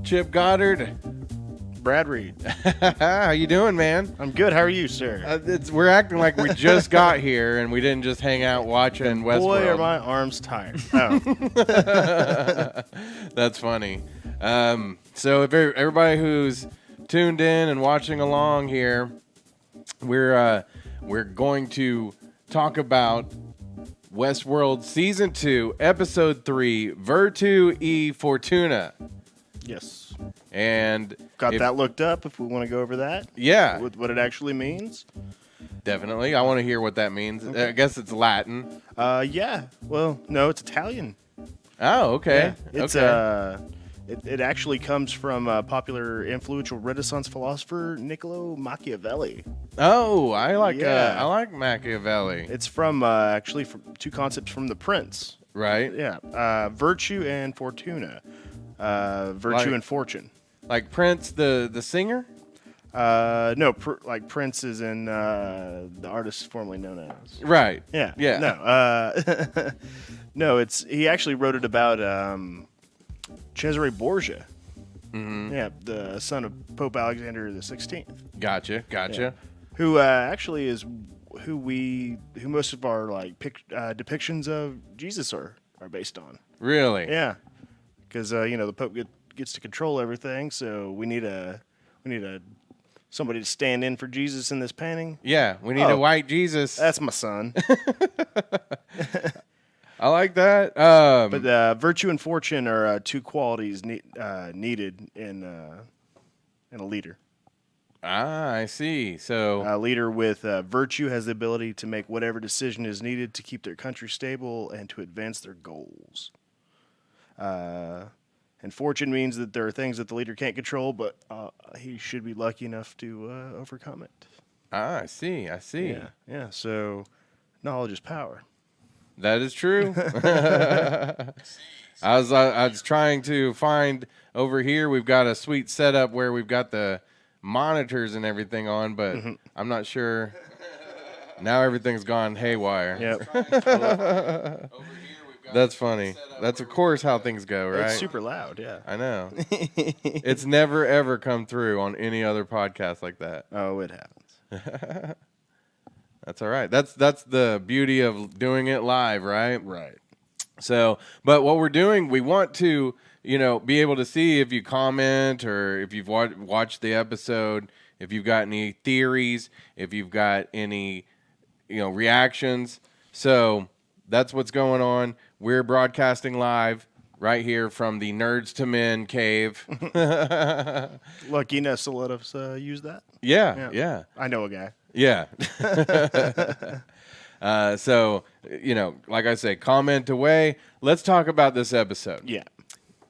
Chip Goddard. Brad Reed. How you doing, man? I'm good. How are you, sir? We're acting like we just got here and we didn't just hang out watching Westworld. Boy, are my arms tired. Oh. That's funny. So if everybody who's tuned in and watching along here, we're going to talk about Westworld Season 2, Episode 3, Virtu E Fortuna. Yes. And got that looked up if we want to go over that. Yeah. What it actually means. Definitely. I want to hear what that means. Okay. I guess it's Latin. Yeah. Well, no, it's Italian. Oh, okay. Yeah. It's okay. It actually comes from popular influential Renaissance philosopher Niccolo Machiavelli. Oh, I like Machiavelli. It's from actually from two concepts from The Prince. Right. Yeah. Virtue and Fortuna. Virtue and Fortune. Like Prince, the singer? No, like Prince is in the artist formerly known as. Right. Yeah. Yeah. No. No, he actually wrote it about Cesare Borgia. Mm-hmm. Yeah, the son of Pope Alexander the 16th. Gotcha. Yeah. Who actually is who most of our like depictions of Jesus are based on. Really? Yeah. Because the Pope gets to control everything, so we need somebody to stand in for Jesus in this painting. Yeah, we need a white Jesus. That's my son. I like that. But virtue and fortune are two qualities needed in a leader. Ah, I see. So a leader with virtue has the ability to make whatever decision is needed to keep their country stable and to advance their goals. And fortune means that there are things that the leader can't control, but he should be lucky enough to overcome it. Ah, I see. Yeah. So knowledge is power. That is true. I was trying to find over here. We've got a sweet setup where we've got the monitors and everything on, but I'm not sure. Now everything's gone haywire. Yep. That's funny. That's, of course, how things go, right? It's super loud, yeah. I know. It's never, ever come through on any other podcast like that. Oh, it happens. That's all right. That's the beauty of doing it live, right? Right. So, but what we're doing, we want to, be able to see if you comment or if you've watched the episode, if you've got any theories, if you've got any, reactions. So that's what's going on. We're broadcasting live right here from the Nerds to Men cave. Lucky Nessa let us use that. Yeah. I know a guy. Yeah. So, like I say, comment away. Let's talk about this episode. Yeah.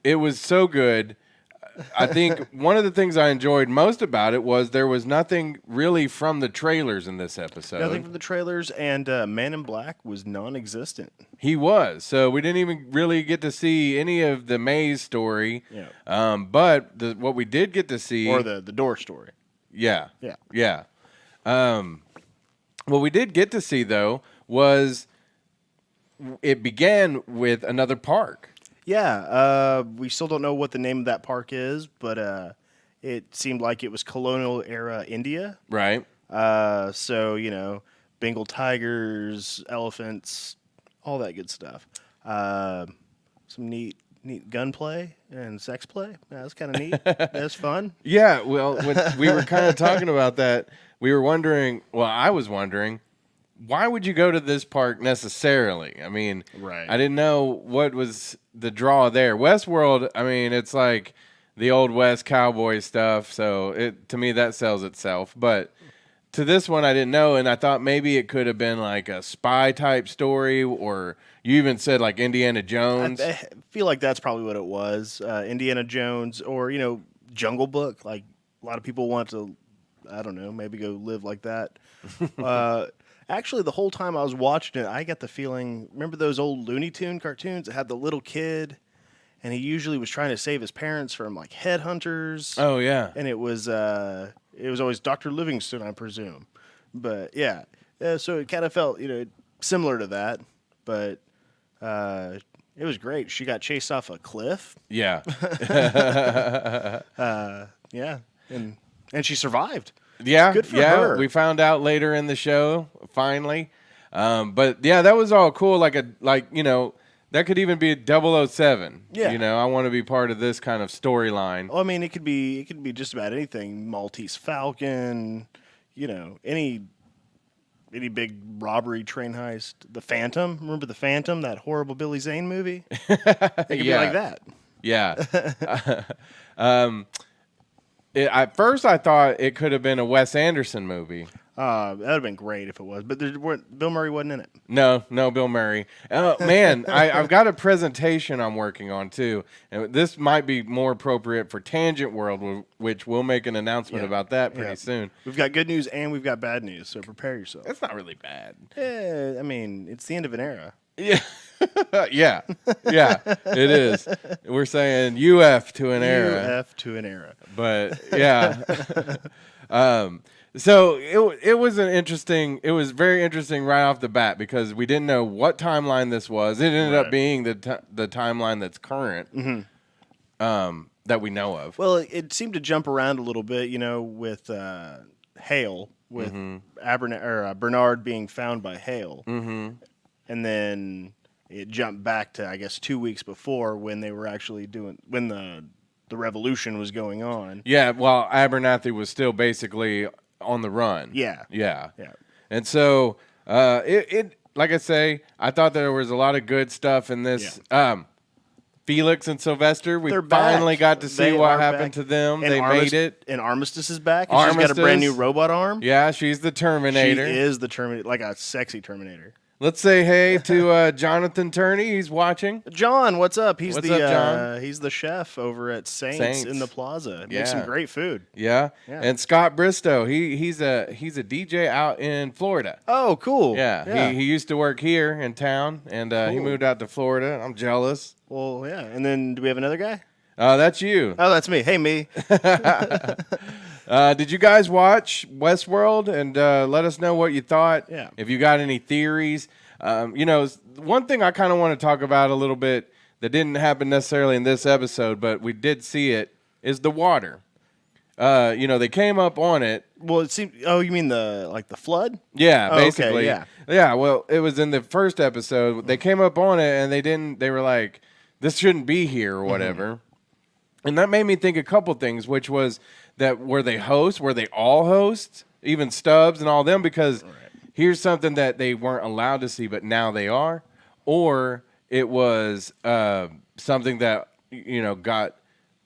It was so good. I think one of the things I enjoyed most about it was there was nothing really from the trailers in this episode. Nothing from the trailers, and Man in Black was non-existent. He was. So we didn't even really get to see any of the Maze story. Yeah. But what we did get to see... Or the door story. Yeah. Yeah. Yeah. What we did get to see, though, was it began with another park. Yeah, we still don't know what the name of that park is, but it seemed like it was colonial era India. Right. So, Bengal tigers, elephants, all that good stuff. Some neat gunplay and sex play. That's kind of neat. That's fun. Yeah, well, when we were kind of talking about that, we were wondering, I was wondering, why would you go to this park necessarily? I mean, right. I didn't know what was the draw there. Westworld, I mean, it's like the old West cowboy stuff, so to me that sells itself. But to this one, I didn't know, and I thought maybe it could have been like a spy type story, or you even said like Indiana Jones. I feel like that's probably what it was. Indiana Jones, or Jungle Book. Like a lot of people want to, I don't know, maybe go live like that. Actually, the whole time I was watching it, I got the feeling, remember those old Looney Tune cartoons that had the little kid, and he usually was trying to save his parents from like headhunters. Oh yeah. And it was always Dr. Livingston, I presume. But yeah, so it kind of felt similar to that, but It was great. She got chased off a cliff. Yeah. Yeah, and she survived. Yeah. Good for yeah. her. We found out later in the show, finally. But yeah, that was all cool. That could even be 007. Yeah. I want to be part of this kind of storyline. Well, I mean, it could be just about anything. Maltese Falcon, any big robbery, train heist. The Phantom. Remember The Phantom, that horrible Billy Zane movie? It could be like that. Yeah. At first, I thought it could have been a Wes Anderson movie. That would have been great if it was, but Bill Murray wasn't in it. No, Bill Murray. Man, I've got a presentation I'm working on too, and this might be more appropriate for Tangent World, which we'll make an announcement about that pretty soon. We've got good news and we've got bad news, so prepare yourself. It's not really bad. I mean, it's the end of an era. Yeah, yeah, it is. We're saying UF to an era. UF to an era. But yeah. So it was very interesting right off the bat because we didn't know what timeline this was. It ended up being the timeline that's current, that we know of. Well, it seemed to jump around a little bit, with Hale, with Bernard being found by Hale, and then it jumped back to, I guess, 2 weeks before when they were actually when the revolution was going on. Yeah, well, Abernathy was still basically on the run. Yeah. And so it like I say, I thought there was a lot of good stuff in this. Felix and Sylvester, we finally got to see what happened to them. And they made it. And Armistice is back. And she's got a brand new robot arm. Yeah, she's the Terminator. She is the Terminator, like a sexy Terminator. Let's say hey to Jonathan Turney. He's watching. John, what's up? He's what's up, John? He's the chef over at Saints in the Plaza. Makes some great food. Yeah. And Scott Bristow, he's a DJ out in Florida. Oh, cool. Yeah. He used to work here in town, and he moved out to Florida. I'm jealous. Well, yeah. And then do we have another guy? That's you. Oh, that's me. Hey, me. Did you guys watch Westworld? And let us know what you thought. Yeah. If you got any theories. One thing I kind of want to talk about a little bit that didn't happen necessarily in this episode, but we did see it, is the water. They came up on it. Well, it seemed. Oh, you mean the flood? Yeah, oh, basically. Okay, yeah. Well, it was in the first episode. They came up on it and they didn't. They were like, "This shouldn't be here" or whatever. And that made me think a couple things, which was that were they hosts? Were they all hosts? Even Stubbs and all them? Because here's something that they weren't allowed to see, but now they are. Or it was something that, got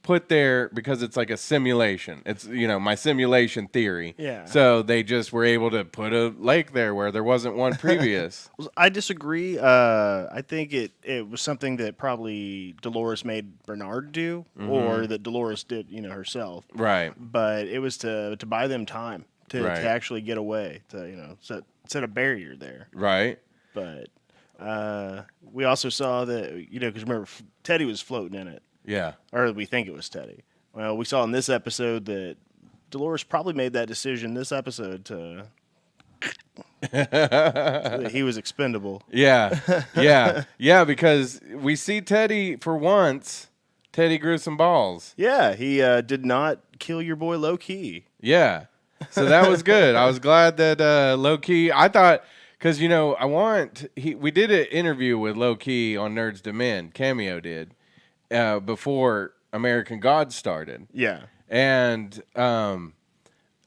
put there because it's like a simulation. It's, my simulation theory. Yeah. So they just were able to put a lake there where there wasn't one previous. I disagree. I think it was something that probably Dolores made Bernard do, or that Dolores did, herself. Right. But it was to buy them time to actually get away, to set a barrier there. Right. But we also saw that, because remember, Teddy was floating in it. Yeah. Or we think it was Teddy. Well, we saw in this episode that Dolores probably made that decision this episode that he was expendable. Yeah. Because we see Teddy for once. Teddy grew some balls. Yeah, he did not kill your boy low key. Yeah. So that was good. I was glad that low key, I thought, because, we did an interview with low key on Nerds to Men. Cameo did. Before American Gods started. Yeah. And I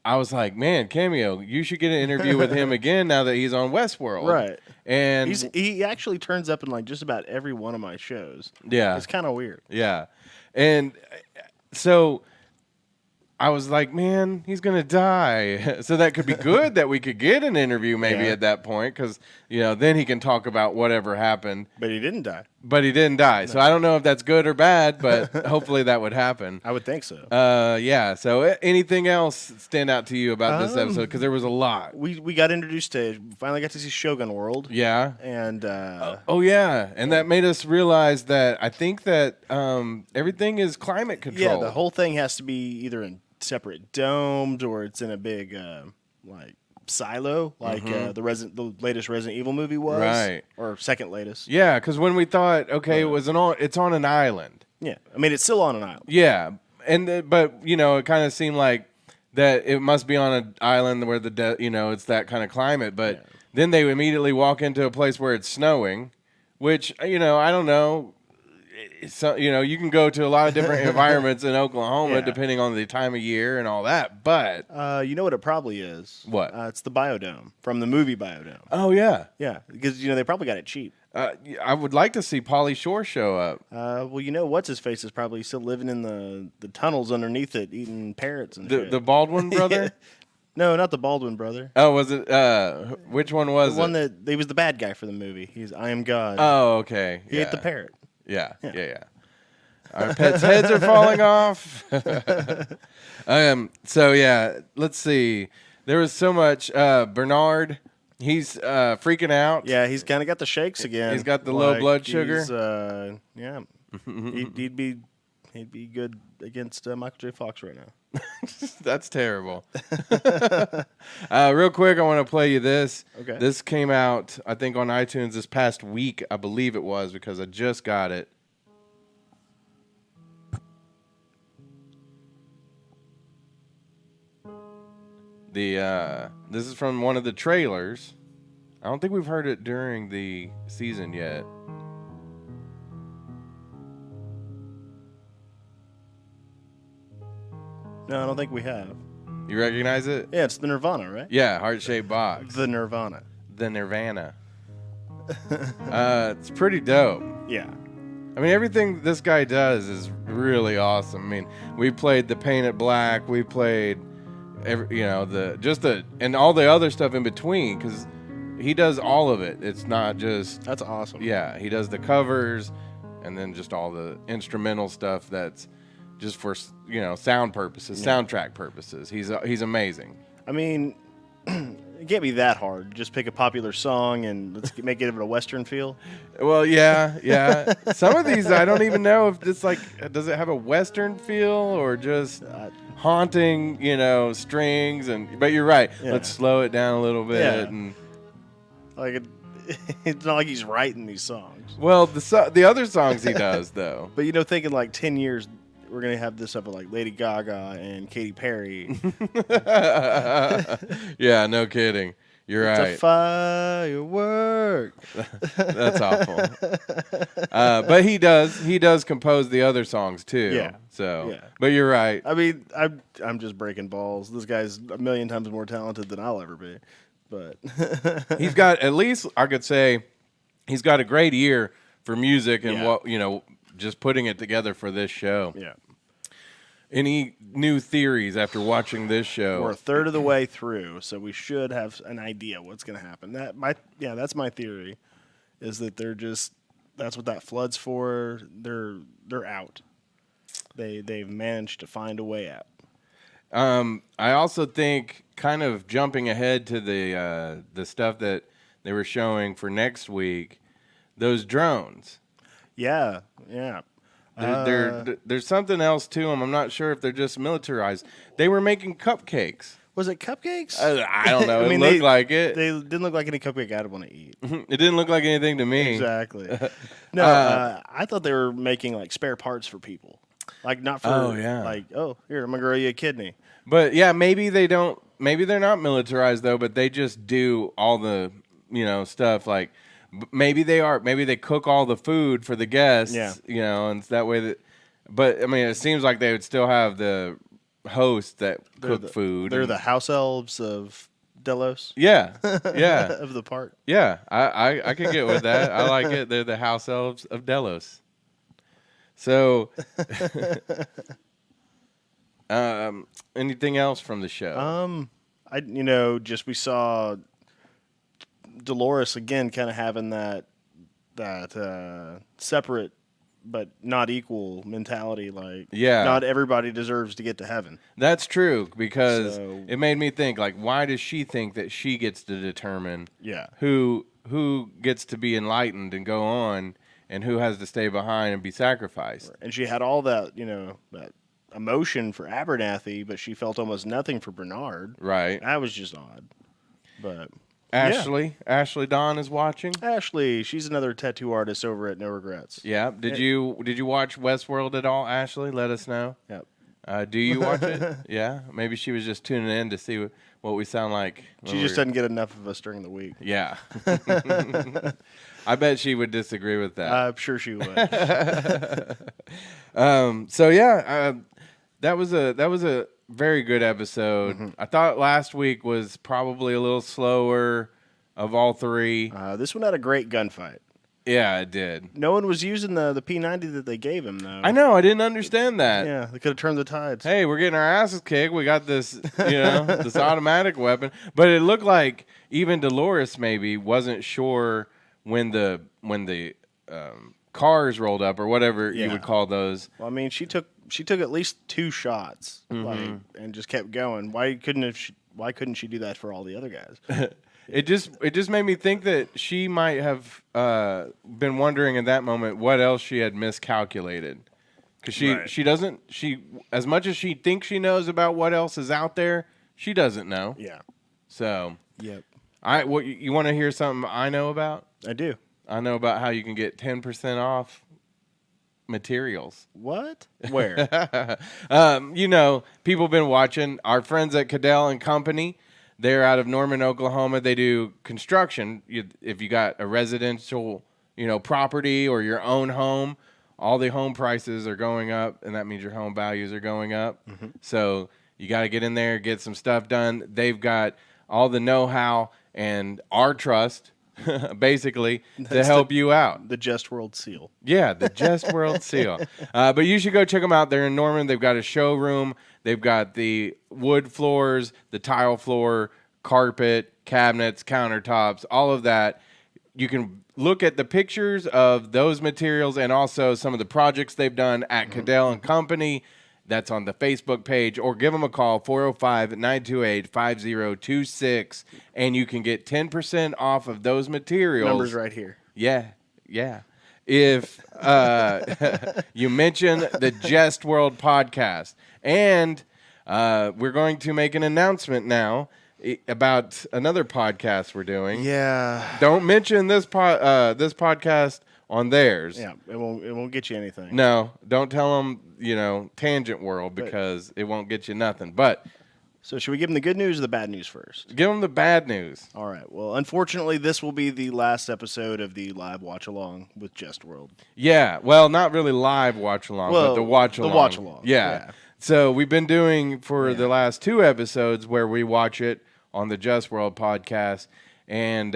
was like, man, Cameo, you should get an interview with him again now that he's on Westworld. Right. And he actually turns up in like just about every one of my shows. Yeah. It's kind of weird. Yeah. And so I was like, man, he's going to die. So that could be good that we could get an interview maybe at that point because, then he can talk about whatever happened. But he didn't die. No. So I don't know if that's good or bad, but hopefully that would happen. I would think so. Yeah. So anything else stand out to you about this episode? Because there was a lot. We got introduced to, finally got to see Shogun World. Yeah. And yeah. And that made us realize that I think that everything is climate control. Yeah, the whole thing has to be either in separate domed or it's in a big silo, like the latest Resident Evil movie was, Right. or second latest. Yeah, because when we thought, okay, it's on an island. Yeah, I mean it's still on an island. Yeah, but it kind of seemed like that it must be on an island where it's that kind of climate. But then they immediately walk into a place where it's snowing, which I don't know. So you can go to a lot of different environments in Oklahoma depending on the time of year and all that. But you know what it probably is? What? It's the Biodome from the movie Biodome. Oh yeah, yeah, because they probably got it cheap. I would like to see Pauly Shore show up. Well, what's his face is probably still living in the tunnels underneath it, eating parrots and shit. The Baldwin brother. No, not the Baldwin brother. Oh, was it? Which one was it? The one that he was the bad guy for the movie. He's I Am God. Oh, okay. He ate the parrot. Yeah. Our pets' heads are falling off. So yeah, let's see. There was so much. Bernard, he's freaking out. Yeah, he's kind of got the shakes again. He's got the low blood sugar. Yeah, he'd be good against Michael J. Fox right now. That's terrible. Real quick, I want to play you this. Okay. This came out, I think, on iTunes this past week. I believe it was because I just got it. This is from one of the trailers. I don't think we've heard it during the season yet. No, I don't think we have. You recognize it? Yeah, it's the Nirvana, right? Yeah, heart-shaped box. The Nirvana. The Nirvana. It's pretty dope. Yeah. I mean, everything this guy does is really awesome. I mean, we played the Paint It Black. We played, and all the other stuff in between because he does all of it. It's not just. That's awesome. Yeah, he does the covers and then just all the instrumental stuff that's just for sound purposes, soundtrack purposes. He's amazing. I mean, it can't be that hard. Just pick a popular song and let's make it a Western feel. Well, yeah. Some of these I don't even know if it's like, does it have a Western feel or just haunting, strings but you're right. Yeah. Let's slow it down a little bit. Yeah. And like it's not like he's writing these songs. Well, the other songs he does though. But thinking like 10 years. We're going to have this up with like Lady Gaga and Katy Perry. Yeah, no kidding. You're right. It's a firework. That's awful. But he does compose the other songs too. Yeah. So, yeah. But you're right. I mean, I'm just breaking balls. This guy's a million times more talented than I'll ever be. But he's got, at least I could say, he's got a great ear for music and just putting it together for this show. Yeah. Any new theories after watching this show? We're a third of the way through, so we should have an idea what's going to happen. That's my theory, is that that's what that flood's for. They're out. They've managed to find a way out. I also think, kind of jumping ahead to the stuff that they were showing for next week, those drones. Yeah. There's something else to them. I'm not sure if they're just militarized. They were making cupcakes. Was it cupcakes? I don't know. It looked like it. They didn't look like any cupcake I'd want to eat. It didn't look like anything to me. Exactly. No, I thought they were making like spare parts for people. Like not for here, I'm gonna grow you a kidney. But yeah, maybe they don't. Maybe they're not militarized though. But they just do all the stuff like. Maybe they are. Maybe they cook all the food for the guests. Yeah. And it's that way that. But I mean, it seems like they would still have the host that cook food. They're the house elves of Delos. Yeah. Of the park. Yeah, I can get with that. I like it. They're the house elves of Delos. So, anything else from the show? We saw Dolores again, kind of having that separate but not equal mentality. Like, not everybody deserves to get to heaven. That's true, because it made me think, like, why does she think that she gets to determine who gets to be enlightened and go on, and who has to stay behind and be sacrificed? And she had all that, that emotion for Abernathy, but she felt almost nothing for Bernard. Right. That was just odd. But Ashley Dawn is watching. Ashley, she's another tattoo artist over at No Regrets. Yeah. Did you watch Westworld at all, Ashley? Let us know. Yep. Do you watch it? Yeah. Maybe she was just tuning in to see what we sound like. She just doesn't get enough of us during the week. Yeah. I bet she would disagree with that. I'm sure she would. So yeah, that was a very good episode. Mm-hmm. I thought last week was probably a little slower of all three. This one had a great gunfight. Yeah, it did. No one was using the P90 that they gave him, though. I know. I didn't understand that. Yeah, they could have turned the tides. Hey, we're getting our asses kicked. We got this, this automatic weapon. But it looked like even Dolores maybe wasn't sure when the cars rolled up or whatever you would call those. Well, I mean, she took at least 2 shots, and just kept going. Why couldn't she do that for all the other guys? It just made me think that she might have been wondering in that moment what else she had miscalculated, because she doesn't as much as she thinks she knows about what else is out there, she doesn't know. Yeah. So Yep. You want to hear something I know about? I do. I know about how you can get 10% off materials. What? Where? People have been watching. Our friends at Cadell and Company. They're out of Norman, Oklahoma. They do construction. If you got a residential, property or your own home, all the home prices are going up, and that means your home values are going up. Mm-hmm. So you got to get in there, get some stuff done. They've got all the know-how and our trust, basically, to help you out. The Jestworld seal. Yeah, the Jestworld seal. But you should go check them out. They're in Norman. They've got a showroom. They've got the wood floors, the tile floor, carpet, cabinets, countertops, all of that. You can look at the pictures of those materials and also some of the projects they've done at Cadell and Company. That's on the Facebook page, or give them a call, 405-928-5026, and you can get 10% off of those materials. Numbers right here. Yeah. If you mention the Jestworld podcast. And we're going to make an announcement now about another podcast we're doing. Yeah. Don't mention this podcast on theirs. Yeah, it won't get you anything. No, don't tell them, Tangent World, because it won't get you nothing. But so should we give them the good news or the bad news first? Give them the bad news. All right. Well, unfortunately, this will be the last episode of the live watch-along with Jestworld. Yeah. Well, not really live watch-along, but the watch-along. The watch-along. Yeah. So we've been doing for the last 2 episodes where we watch it on the Jestworld podcast, and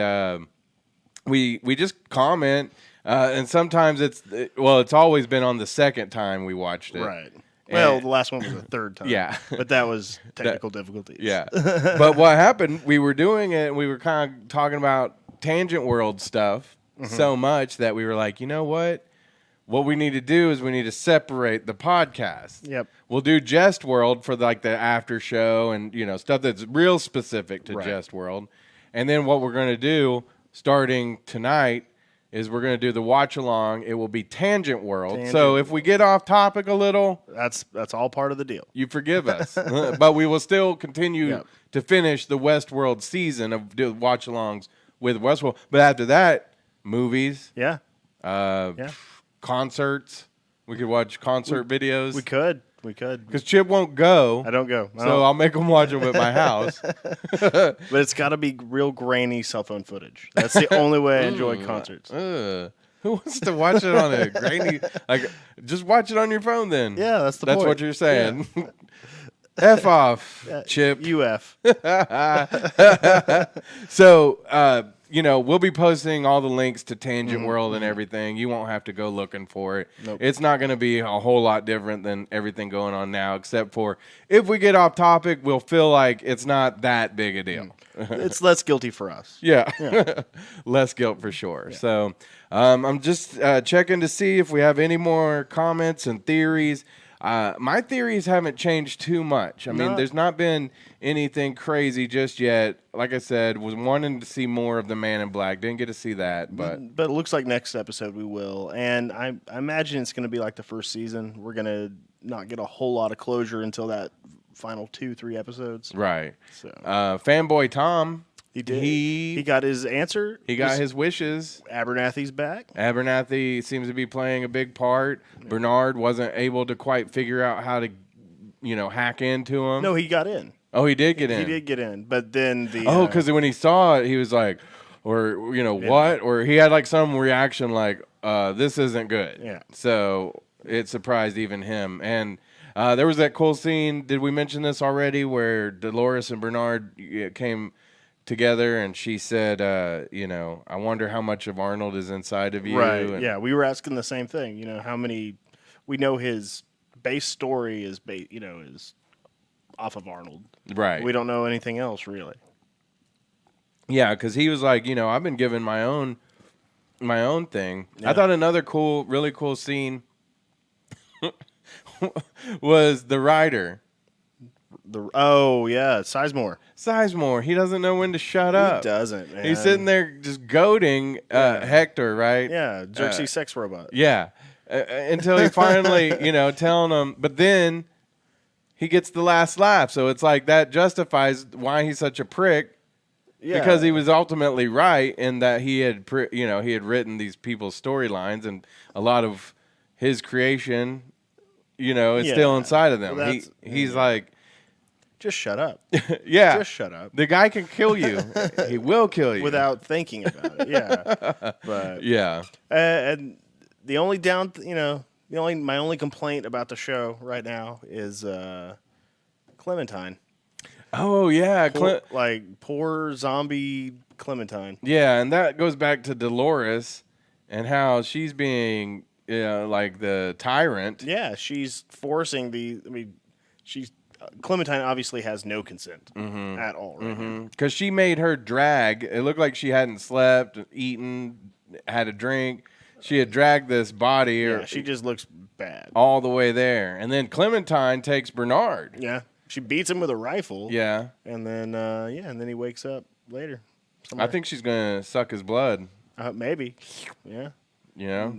we just comment, and sometimes it's always been on the second time we watched it. Right. Well, the last one was the third time. Yeah. But that was technical difficulties. Yeah. But what happened, we were doing it, and we were kind of talking about Tangent World stuff so much that we were like, you know what? What we need to do is we need to separate the podcast. Yep. We'll do Jestworld for the after show and, stuff that's real specific to Jestworld. And then what we're going to do starting tonight is we're going to do the watch along. It will be Tangent World. So if we get off topic a little, that's all part of the deal. You forgive us. But we will still continue to finish the Westworld season of watch alongs with Westworld. But after that, movies. Yeah. Concerts. We could watch concert videos. We could. Because Chip won't go. I don't go. So I'll make him watch them at my house. But it's got to be real grainy cell phone footage. That's the only way I enjoy concerts. Who wants to watch it on a grainy? Just watch it on your phone then. Yeah, that's the point. That's what you're saying. Yeah. F off, Chip. UF. So, we'll be posting all the links to Tangent World and everything. You won't have to go looking for it. Nope. It's not going to be a whole lot different than everything going on now, except for if we get off topic, we'll feel like it's not that big a deal. It's less guilty for us. Yeah. Less guilt for sure. Yeah. So I'm just checking to see if we have any more comments and theories. My theories haven't changed too much. I mean, there's not been anything crazy just yet. Like I said, was wanting to see more of the Man in Black. Didn't get to see that, but it looks like next episode we will. And I imagine it's going to be like the first season. We're going to not get a whole lot of closure until that final 2-3 episodes. Right. So Fanboy Tom He did. He got his answer. He got his wishes. Abernathy's back. Abernathy seems to be playing a big part. Bernard wasn't able to quite figure out how to, hack into him. No, he got in. Oh, he did get in. He did get in, but then the because when he saw it, he was like, what? Or he had like some reaction like, this isn't good. Yeah. So it surprised even him. And there was that cool scene. Did we mention this already? Where Dolores and Bernard came together, and she said, I wonder how much of Arnold is inside of you. Right. And yeah, we were asking the same thing. How many? We know his base story is is off of Arnold. Right. We don't know anything else really. Yeah, because he was like, I've been given my own thing. Yeah. I thought another really cool scene was the writer. Sizemore. He doesn't know when to shut up. He doesn't, man. He's sitting there just goading Hector, right? Yeah, Xerxes sex robot. Yeah. Until he finally, telling him. But then he gets the last laugh. So it's like that justifies why he's such a prick. Yeah. Because he was ultimately right in that he had, he had written these people's storylines, and a lot of his creation, is still inside of them. Well, he's like, just shut up. Yeah. Just shut up. The guy can kill you. He will kill you. Without thinking about it. Yeah. But yeah. And the only my only complaint about the show right now is Clementine. Oh, yeah. Poor zombie Clementine. Yeah, and that goes back to Dolores and how she's being, like the tyrant. Yeah, she's forcing Clementine obviously has no consent at all right now. Because she made her drag. It looked like she hadn't slept, eaten, had a drink. She had dragged this body. Yeah, she just looks bad. All the way there. And then Clementine takes Bernard. Yeah. She beats him with a rifle. Yeah. And then, and then he wakes up later. Somewhere. I think she's going to suck his blood. Maybe. Yeah.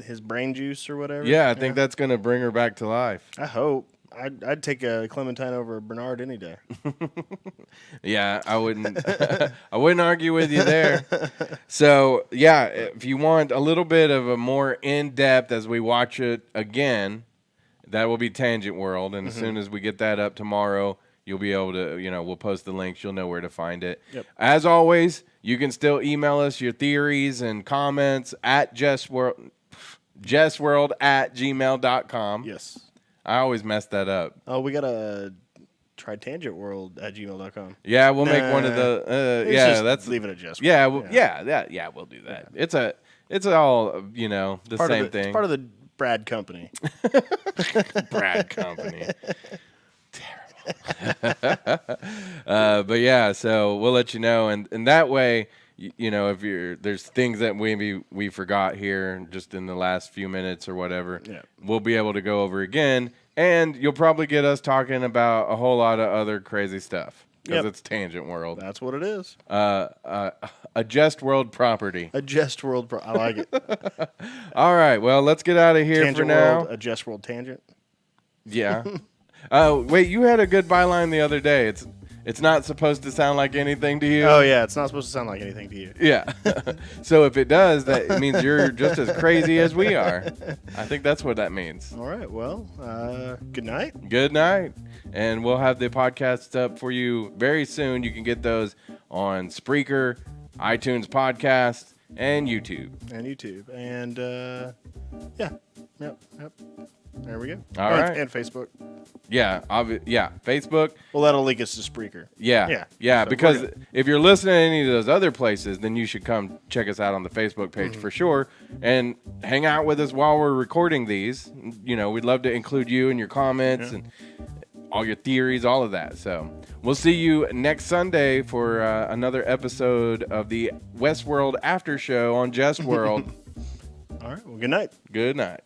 His brain juice or whatever. Yeah, I think that's going to bring her back to life. I hope. I'd take a Clementine over Bernard any day. Yeah, I wouldn't. I wouldn't argue with you there. So yeah, if you want a little bit of a more in depth as we watch it again, that will be Tangent World, and as soon as we get that up tomorrow, you'll be able to. We'll post the links. You'll know where to find it. Yep. As always, you can still email us your theories and comments at Jestworld@gmail.com. Yes. I always mess that up. Oh, we got to try tangentworld@gmail.com. Yeah, we'll make one of the. That's leave it at Jestworld. Yeah, we'll do that. Yeah. It's all the same thing. It's part of the Brad Company. Brad Company. Terrible. But yeah, so we'll let you know, and that way, if there's things that maybe we forgot here just in the last few minutes or whatever, we'll be able to go over again, and you'll probably get us talking about a whole lot of other crazy stuff because it's Tangent World. That's what it is. A Jestworld property. A Jestworld. I like it. All right. Well, let's get out of here Tangent for now. World, a Jestworld tangent. Yeah. Wait, you had a good byline the other day. It's not supposed to sound like anything to you. Oh yeah, it's not supposed to sound like anything to you. Yeah. So if it does, that means you're just as crazy as we are. I think that's what that means. All right. Well, good night. Good night. And we'll have the podcasts up for you very soon. You can get those on Spreaker, iTunes Podcast, and YouTube. And Yep. There we go. All right. And Facebook. Yeah, Facebook. Well, that'll link us to Spreaker. Yeah. So because if you're listening to any of those other places, then you should come check us out on the Facebook page for sure, and hang out with us while we're recording these. We'd love to include you in your comments and all your theories, all of that. So we'll see you next Sunday for another episode of the Westworld After Show on Jestworld. All right. Well, good night. Good night.